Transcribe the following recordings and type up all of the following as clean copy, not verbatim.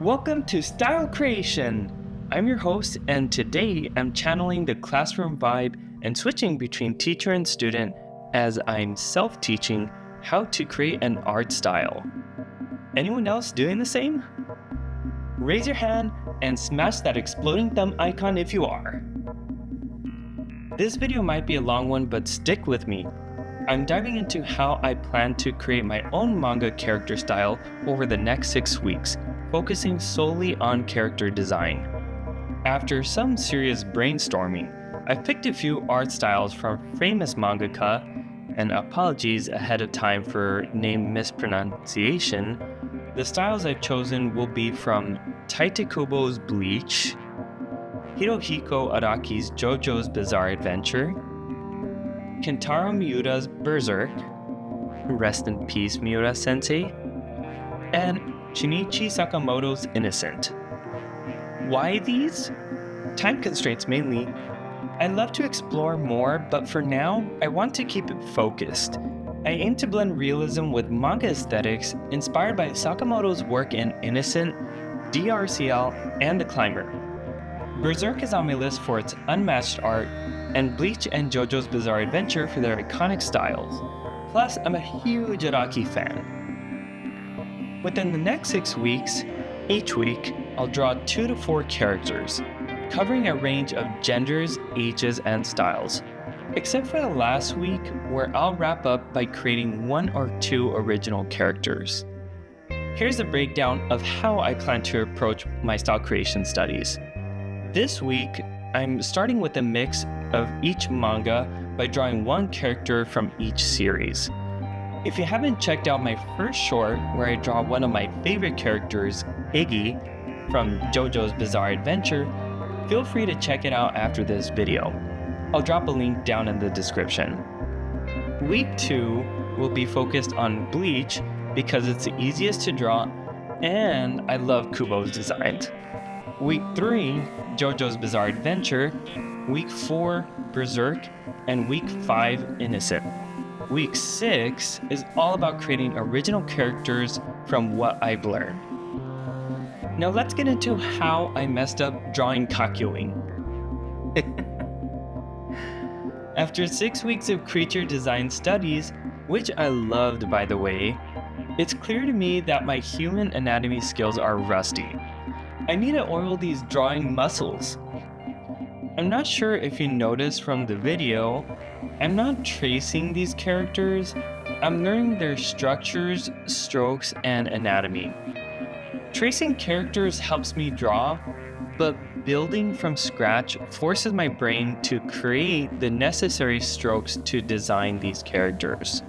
Welcome to Style Creation! I'm your host, and today I'm channeling the classroom vibe and switching between teacher and student as I'm self-teaching how to create an art style. Anyone else doing the same? Raise your hand and smash that exploding thumb icon if you are. This video might be a long one, but stick with me. I'm diving into how I plan to create my own manga character style over the next 6 weeks, focusing solely on character design. After some serious brainstorming, I've picked a few art styles from famous mangaka, and apologies ahead of time for name mispronunciation. The styles I've chosen will be from Tite Kubo's Bleach, Hirohiko Araki's JoJo's Bizarre Adventure, Kentaro Miura's Berserk, rest in peace Miura-sensei, and Shinichi Sakamoto's Innocent. Why these? Time constraints mainly. I'd love to explore more, but for now, I want to keep it focused. I aim to blend realism with manga aesthetics inspired by Sakamoto's work in Innocent, DRCL, and The Climber. Berserk is on my list for its unmatched art, and Bleach and JoJo's Bizarre Adventure for their iconic styles. Plus, I'm a huge Araki fan. Within the next 6 weeks, each week, I'll draw 2 to 4 characters, covering a range of genders, ages, and styles. Except for the last week, where I'll wrap up by creating 1 or 2 original characters. Here's a breakdown of how I plan to approach my style creation studies. This week, I'm starting with a mix of each manga by drawing 1 character from each series. If you haven't checked out my first short where I draw one of my favorite characters, Iggy, from JoJo's Bizarre Adventure, feel free to check it out after this video. I'll drop a link down in the description. Week 2 will be focused on Bleach because it's the easiest to draw and I love Kubo's designs. Week 3, JoJo's Bizarre Adventure. Week 4, Berserk, and Week 5, Innocent. Week 6 is all about creating original characters from what I've learned. Now let's get into how I messed up drawing Kakyoin. After 6 weeks of creature design studies, which I loved by the way, it's clear to me that my human anatomy skills are rusty. I need to oil these drawing muscles. I'm not sure if you noticed from the video, I'm not tracing these characters, I'm learning their structures, strokes, and anatomy. Tracing characters helps me draw, but building from scratch forces my brain to create the necessary strokes to design these characters.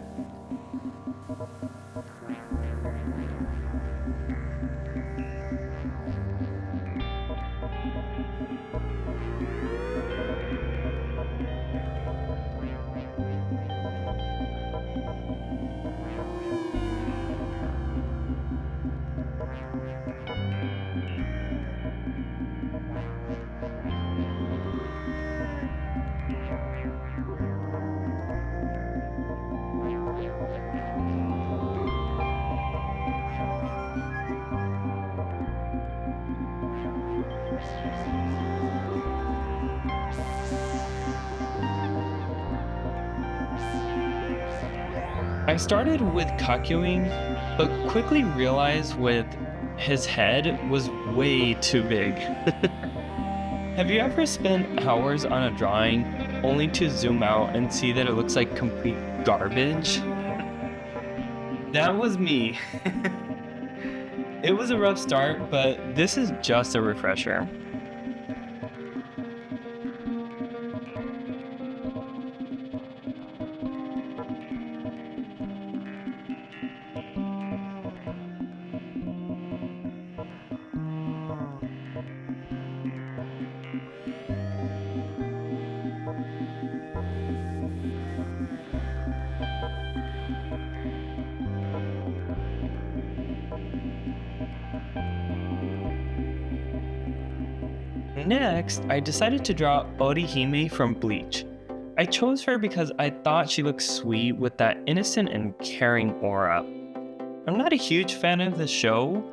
I started with Kakyoin, but quickly realized with his head was way too big. Have you ever spent hours on a drawing only to zoom out and see that it looks like complete garbage? That was me. It was a rough start, but this is just a refresher. Next, I decided to draw Orihime from Bleach. I chose her because I thought she looked sweet with that innocent and caring aura. I'm not a huge fan of the show.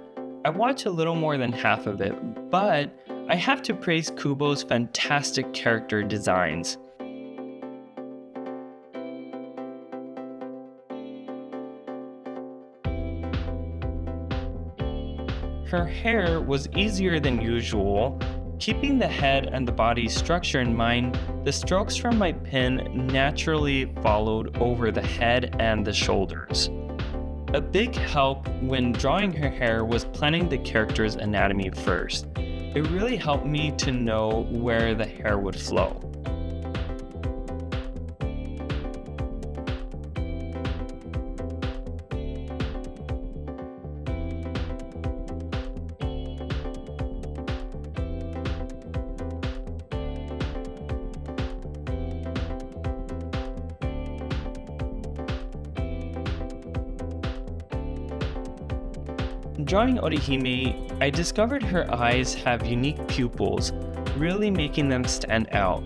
I watched a little more than half of it, but I have to praise Kubo's fantastic character designs. Her hair was easier than usual. Keeping the head and the body's structure in mind, the strokes from my pen naturally followed over the head and the shoulders. A big help when drawing her hair was planning the character's anatomy first. It really helped me to know where the hair would flow. Drawing Orihime, I discovered her eyes have unique pupils, really making them stand out.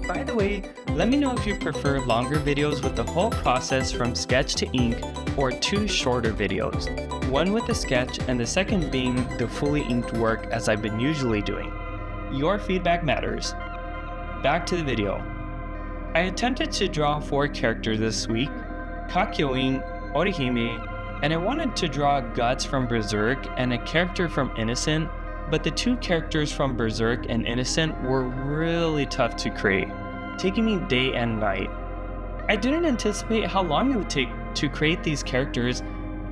By the way, let me know if you prefer longer videos with the whole process from sketch to ink or 2 shorter videos, one with the sketch and the second being the fully inked work as I've been usually doing. Your feedback matters. Back to the video. I attempted to draw 4 characters this week, Kakyoin, Orihime, and I wanted to draw Guts from Berserk and a character from Innocent, but the 2 characters from Berserk and Innocent were really tough to create, taking me day and night. I didn't anticipate how long it would take to create these characters,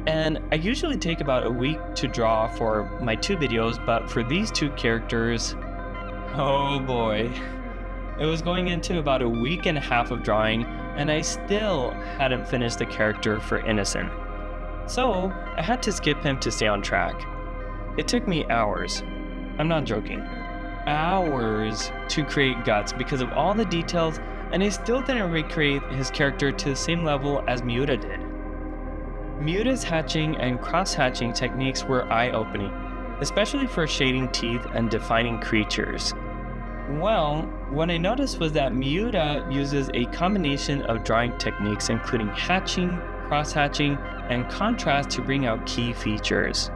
and I usually take about a week to draw for my 2 videos, but for these 2 characters, oh boy. It was going into about a week and a half of drawing, and I still hadn't finished the character for Innocent. So I had to skip him to stay on track. It took me hours. I'm not joking. Hours to create Guts because of all the details, and I still didn't recreate his character to the same level as Miura did. Miura's hatching and cross-hatching techniques were eye-opening, especially for shading teeth and defining creatures. Well, what I noticed was that Miura uses a combination of drawing techniques including hatching, cross-hatching, and contrast to bring out key features.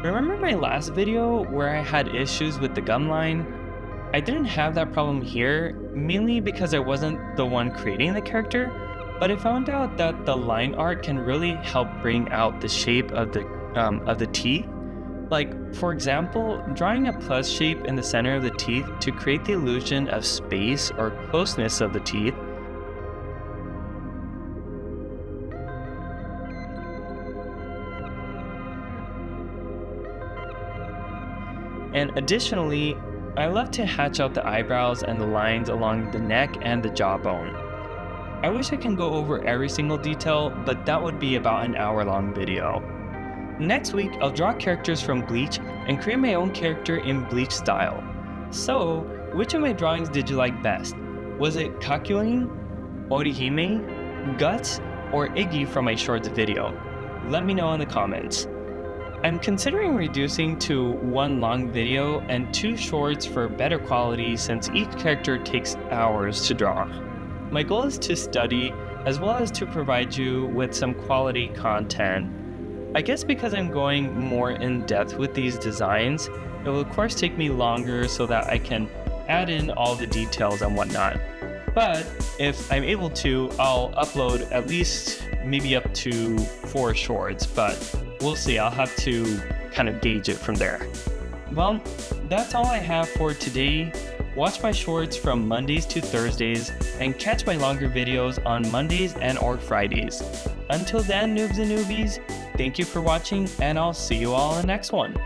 Remember my last video where I had issues with the gum line? I didn't have that problem here, mainly because I wasn't the one creating the character, but I found out that the line art can really help bring out the shape of the teeth. Like, for example, drawing a plus shape in the center of the teeth to create the illusion of space or closeness of the teeth. And additionally, I love to hatch out the eyebrows and the lines along the neck and the jawbone. I wish I can go over every single detail, but that would be about an hour-long video. Next week, I'll draw characters from Bleach and create my own character in Bleach style. So, which of my drawings did you like best? Was it Kakyoin, Orihime, Guts, or Iggy from my shorts video? Let me know in the comments. I'm considering reducing to 1 long video and 2 shorts for better quality since each character takes hours to draw. My goal is to study as well as to provide you with some quality content. I guess because I'm going more in depth with these designs, it will of course take me longer so that I can add in all the details and whatnot. But if I'm able to, I'll upload at least maybe up to 4 shorts, but we'll see. I'll have to kind of gauge it from there. Well, that's all I have for today. Watch my shorts from Mondays to Thursdays and catch my longer videos on Mondays and or Fridays. Until then, noobs and newbies, thank you for watching and I'll see you all in the next one.